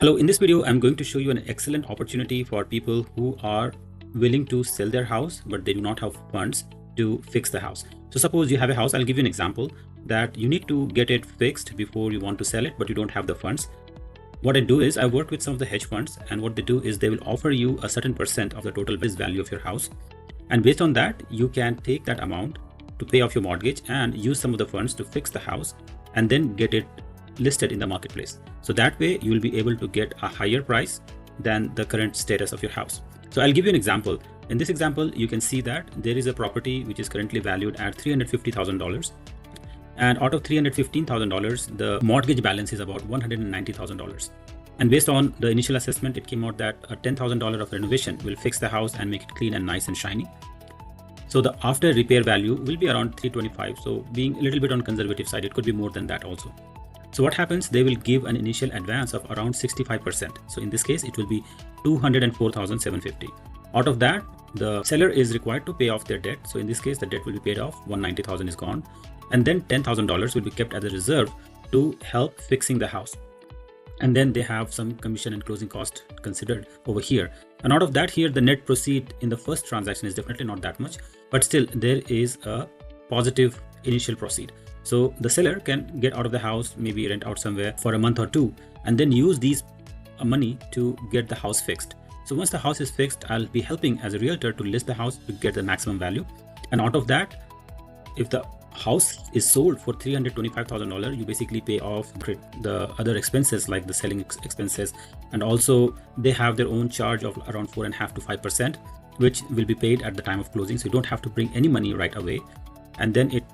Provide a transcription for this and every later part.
Hello, in this video, I'm going to show you an excellent opportunity for people who are willing to sell their house, but they do not have funds to fix the house. So suppose you have a house, I'll give you an example that you need to get it fixed before you want to sell it, but you don't have the funds. What I do is I work with some of the hedge funds, and what they do is they will offer you a certain percent of the total value of your house. And based on that, you can take that amount to pay off your mortgage and use some of the funds to fix the house and then get it listed in the marketplace. So that way you will be able to get a higher price than the current status of your house. So I'll give you an example. In this example, you can see that there is a property which is currently valued at $350,000. And out of $315,000, the mortgage balance is about $190,000. And based on the initial assessment, it came out that a $10,000 of renovation will fix the house and make it clean and nice and shiny. So the after repair value will be around $325. So being a little bit on conservative side, it could be more than that also. So what happens, they will give an initial advance of around 65%. So in this case, it will be $204,750. Out of that, the seller is required to pay off their debt. So in this case, the debt will be paid off, $190,000 is gone. And then $10,000 will be kept as a reserve to help fixing the house. And then they have some commission and closing cost considered over here. And out of that here, the net proceed in the first transaction is definitely not that much, but still there is a positive initial proceed. So the seller can get out of the house, maybe rent out somewhere for a month or two, and then use these money to get the house fixed. So once the house is fixed, I'll be helping as a realtor to list the house to get the maximum value. And out of that, if the house is sold for $325,000, you basically pay off the other expenses like the selling expenses, and also they have their own charge of around 4.5% to 5%, which will be paid at the time of closing. So you don't have to bring any money right away, and then it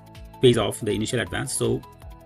pays off the initial advance. So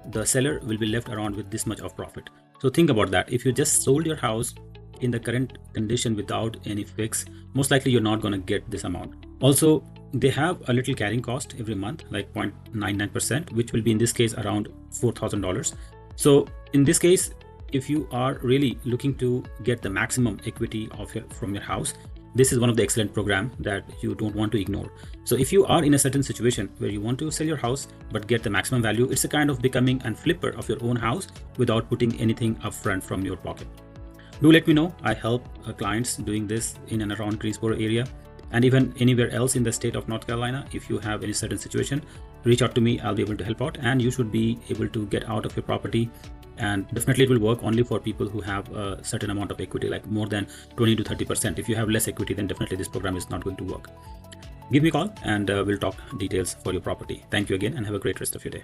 the seller will be left around with this much of profit. So think about that. If you just sold your house in the current condition without any fix, most likely you're not going to get this amount. Also, they have a little carrying cost every month, like 0.99%, which will be in this case around $4,000. So in this case, if you are really looking to get the maximum equity from your house, this is one of the excellent programs that you don't want to ignore. So if you are in a certain situation where you want to sell your house but get the maximum value, it's a kind of becoming a flipper of your own house without putting anything upfront from your pocket. Do let me know. I help clients doing this in and around Greensboro area, and even anywhere else in the state of North Carolina. If you have any certain situation, reach out to me. I'll be able to help out, and you should be able to get out of your property. And definitely it will work only for people who have a certain amount of equity, like more than 20 to 30%. If you have less equity, then definitely this program is not going to work. Give me a call and we'll talk details for your property. Thank you again, and have a great rest of your day.